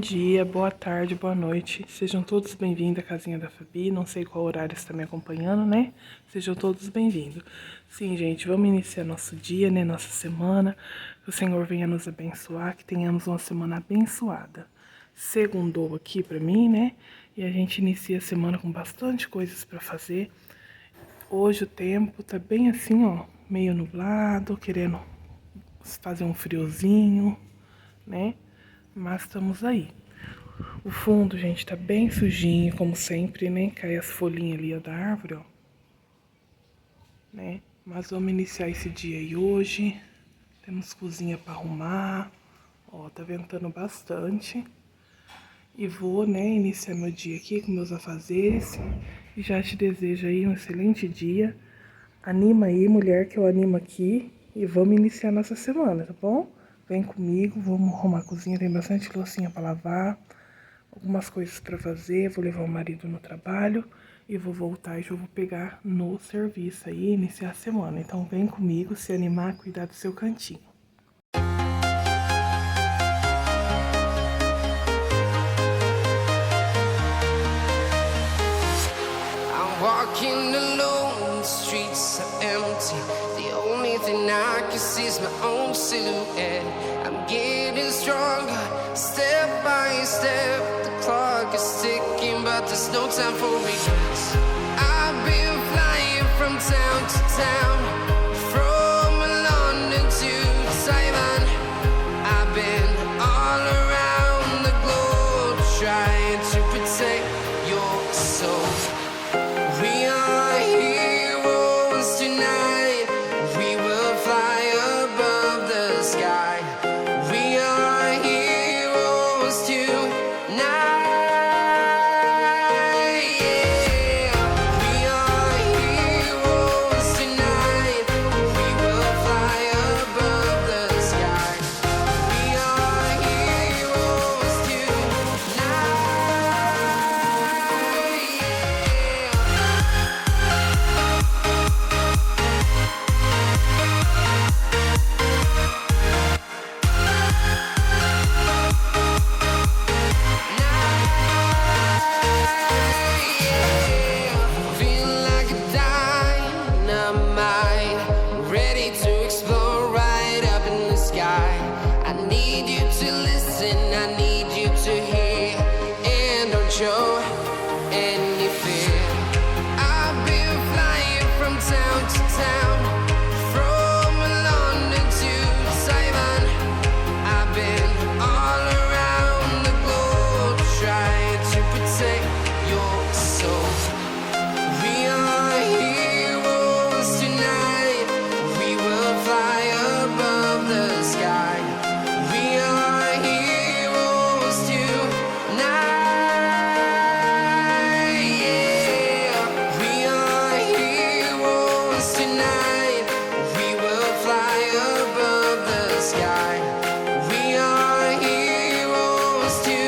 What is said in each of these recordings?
dia, boa tarde, boa noite. Sejam todos bem-vindos à casinha da Fabi. Não sei qual horário você está me acompanhando, né? Sejam todos bem-vindos. Sim, gente, vamos iniciar nosso dia, né? Nossa semana. Que o Senhor venha nos abençoar, que tenhamos uma semana abençoada. Segundou aqui pra mim, né? E a gente inicia a semana com bastante coisas pra fazer. Hoje o tempo tá bem assim, ó, meio nublado, querendo fazer um friozinho, né? Mas estamos aí. O fundo, gente, tá bem sujinho, como sempre, né? Cai as folhinhas ali ó, da árvore, ó. Né? Mas vamos iniciar esse dia aí hoje. Temos cozinha pra arrumar. Ó, tá ventando bastante. E vou, né, iniciar meu dia aqui com meus afazeres. E já te desejo aí um excelente dia. Anima aí, mulher, que eu animo aqui. E vamos iniciar nossa semana, tá bom? Vem comigo, vamos arrumar a cozinha, tem bastante loucinha pra lavar, algumas coisas pra fazer, vou levar o marido no trabalho e vou voltar e já vou pegar no serviço aí, iniciar a semana. Então vem comigo, se animar, cuidar do seu cantinho. I'm walking alone, the streets are empty. The only thing I can see is my own silhouette. I'm getting stronger, step by step. The clock is ticking, but there's no time for regrets. I've been flying from town to town, from London to Taiwan. I've been all around the globe, trying to protect your soul. We are heroes tonight. We will fly above the sky. We are heroes tonight. Yeah. We are heroes tonight. We will fly above the sky. We are heroes tonight. Feel like a dynamite, ready to explode right up in the sky. I need you to listen, I need you to hear, and don't show any fear. I've been flying from town to town, from London to Taiwan. I've been all around the globe, trying to protect your soul. We are heroes tonight. We will fly above the sky. We are heroes tonight. Yeah. We are heroes tonight. We will fly above the sky. We are heroes tonight.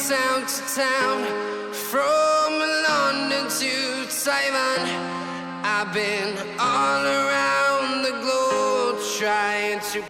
Town to town, from London to Taiwan. I've been all around the globe, trying to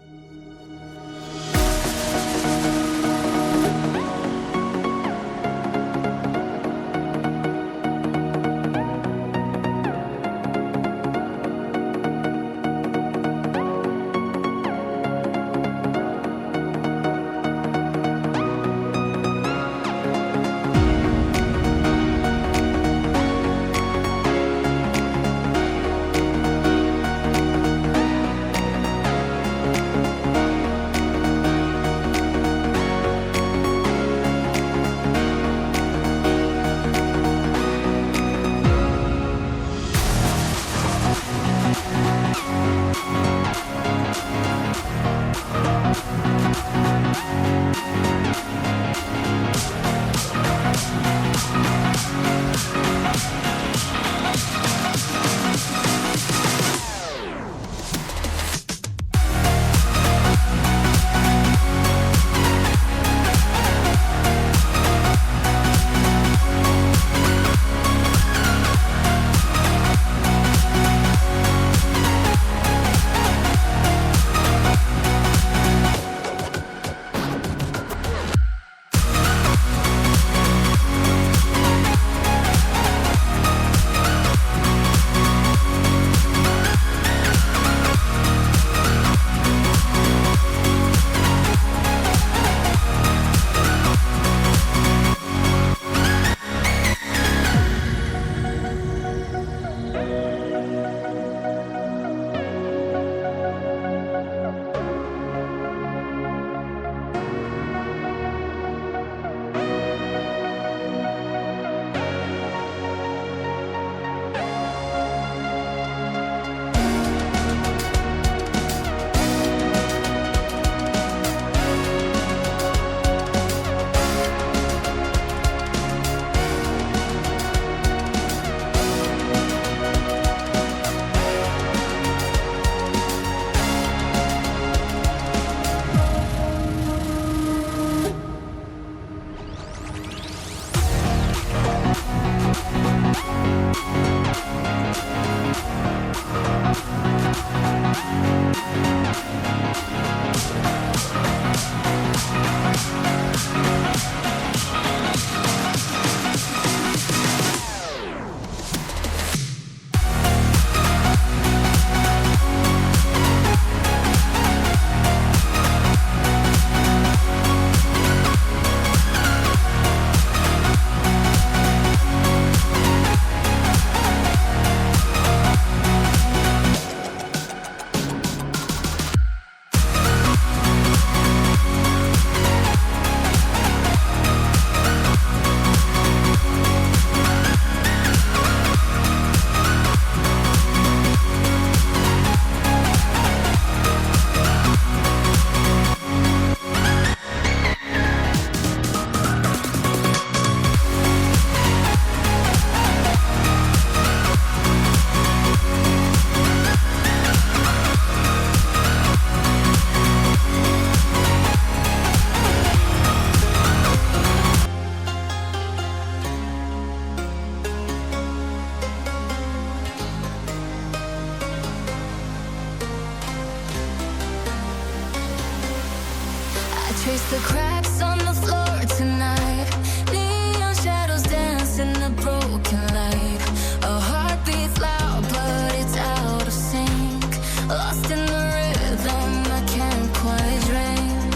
cracks on the floor tonight. Neon shadows dance in the broken light. A heart beats loud, but it's out of sync. Lost in the rhythm, I can't quite drink.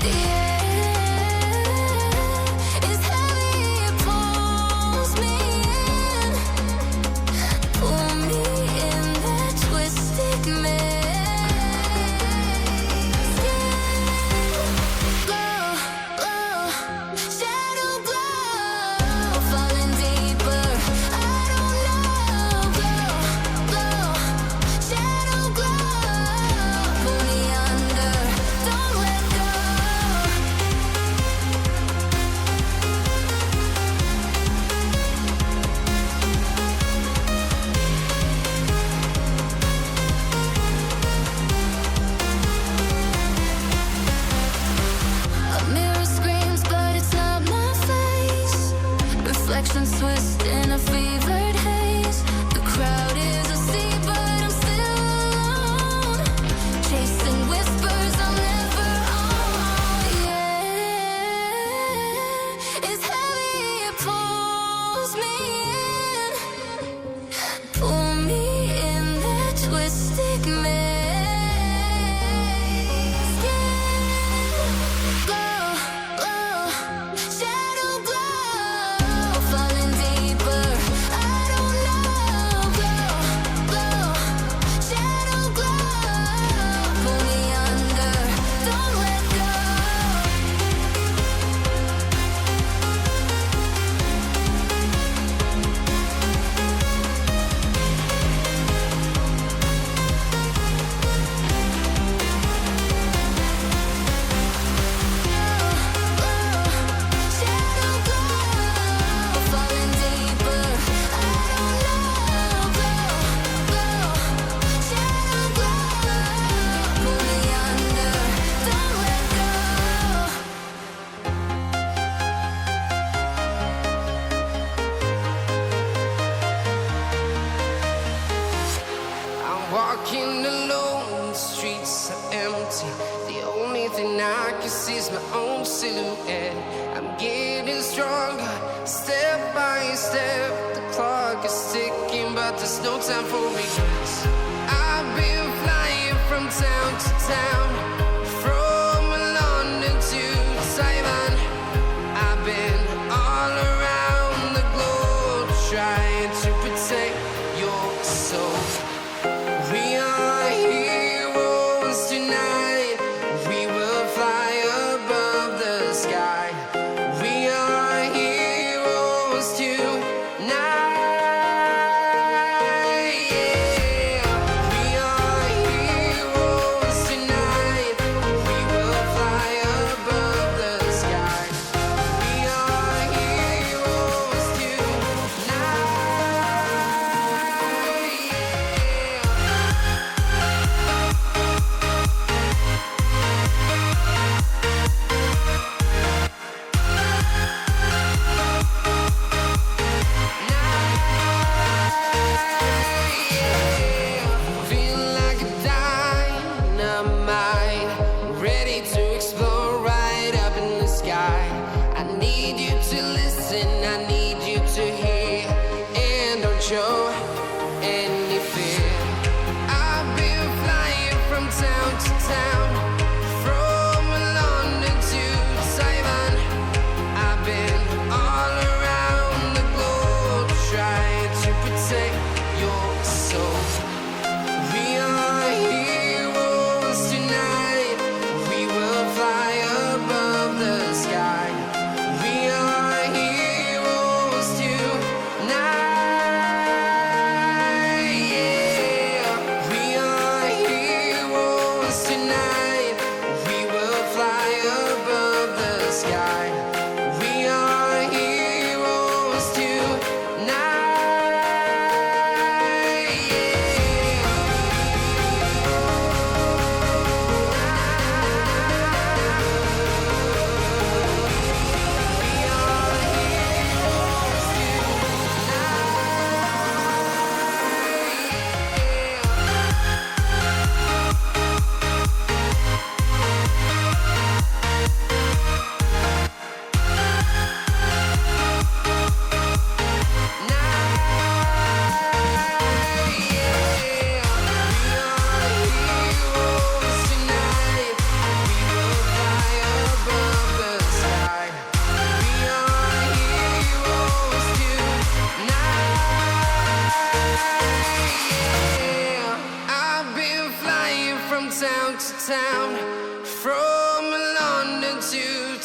The air is heavy, it pulls me in. Pull me in that twisted maze. Glow, glow, shadow glow, falling deeper. I don't know. Glow, glow, shadow glow, pull me under. Don't let go. A mirror screams, but it's not my face. Reflections twist in a fevered haze. The crowd is asleep, but I'm still alone. Chasing whispers I'll never own. Yeah, it's heavy, it pulls me in. Pull me in that twisted maze. Glow, glow, shadow glow, falling deeper. I don't know. Glow, glow, shadow glow, pull me under. Don't let go. Shadow glow, falling deeper. I don't know. Glow, glow, shadow glow, pull me under. Don't let go. I'm walking alone, the streets are empty. The only thing I can see is my own silhouette. I'm getting stronger, step by step. The clock is ticking, but there's no time for regrets. I've been flying from town to town, from London to Taiwan. I've been all around the globe, trying to protect your soul. We are heroes tonight. We will fly above the sky. We are heroes tonight. Yeah. We are heroes tonight. We will fly above the sky. We are heroes tonight. Feel like a dynamite, ready to explode right up in the sky. I need you to listen, I need you to hear, and don't show any fear. I've been flying from town to town, from London to Taiwan. I've been all around the globe, trying to protect your soul. We are heroes tonight. We will fly above the sky. We are heroes tonight. Yeah. We are heroes tonight. We will fly above the sky. We are heroes tonight. Yeah.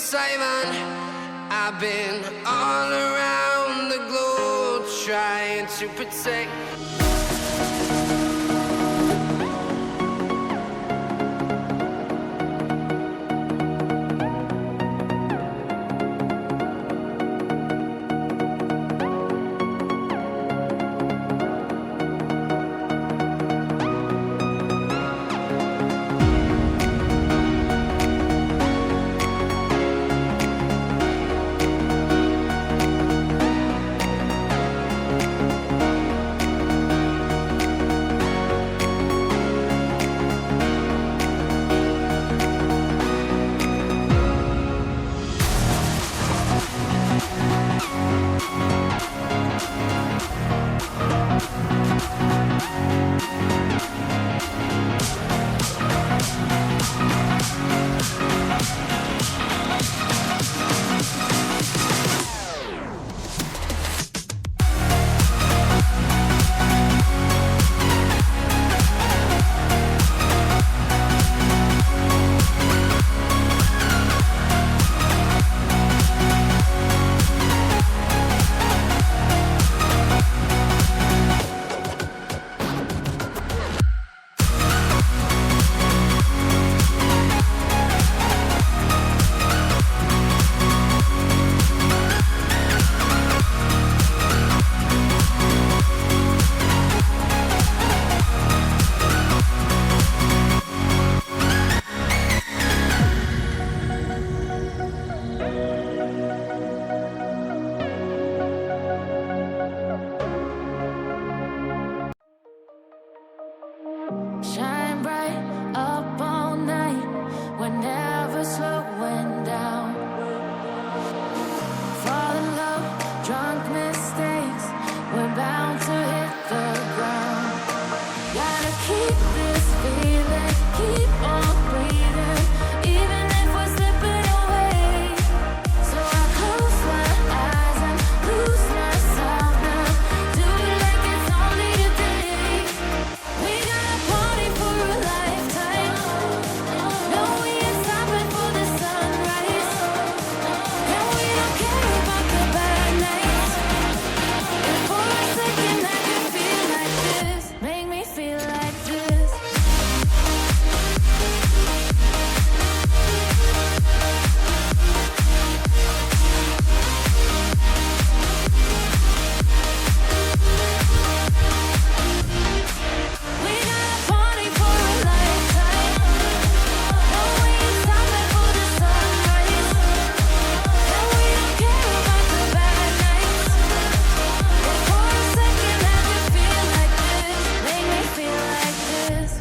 Simon. I've been all around the globe trying to protect. Shine bright up all night, we're never slowing down. Fall in love, drunk mistakes, we're bound to hit the ground. Gotta keep this feeling, keep on breathing, even if we're slipping away. So I close my eyes and lose myself now, do it like it's only today. We got a party for a lifetime. No, we ain't stopping for the sunrise. And we don't care about the bad nights. And for a second I can feel like this. Make me feel like this. We got a party for a lifetime. No, we ain't stopping for the sunrise. And we don't care about the bad nights. And for a second I can feel like this. Make me feel like this.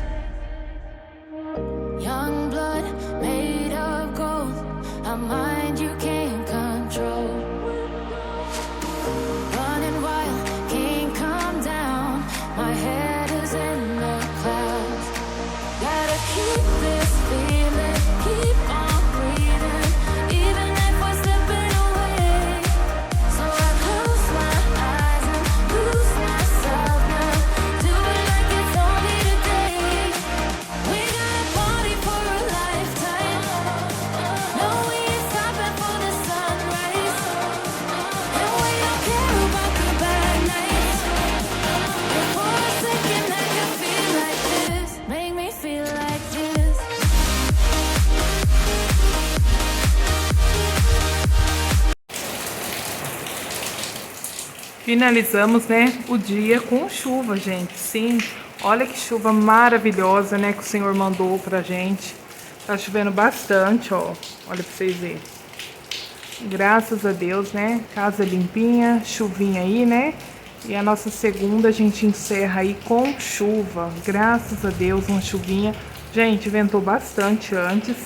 Young blood made of gold, a mind you can't control. Running wild, can't come down. My head is in the clouds. Gotta keep this feeling, keep on breathing, even if we're slipping away. So I close my eyes and lose myself now, do it like it's only today. We got a party for a lifetime. No, we ain't stopping for the sunrise. And we don't care about the bad nights. And for a second I can feel like this. Make me feel like this. Finalizamos, né, o dia com chuva, gente. Sim, olha que chuva maravilhosa, né, que o Senhor mandou pra gente. Tá chovendo bastante, ó. Olha pra vocês verem. Graças a Deus, né? Casa limpinha, chuvinha aí, né? E a nossa segunda a gente encerra aí com chuva. Graças a Deus, uma chuvinha. Gente, ventou bastante antes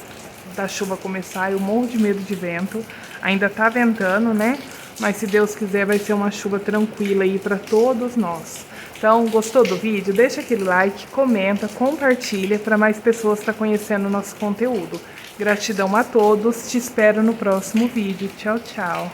da chuva começar. Eu morro de medo de vento. Ainda tá ventando, né? Mas se Deus quiser vai ser uma chuva tranquila aí para todos nós. Então, gostou do vídeo? Deixa aquele like, comenta, compartilha para mais pessoas estar conhecendo o nosso conteúdo. Gratidão a todos, te espero no próximo vídeo. Tchau, tchau.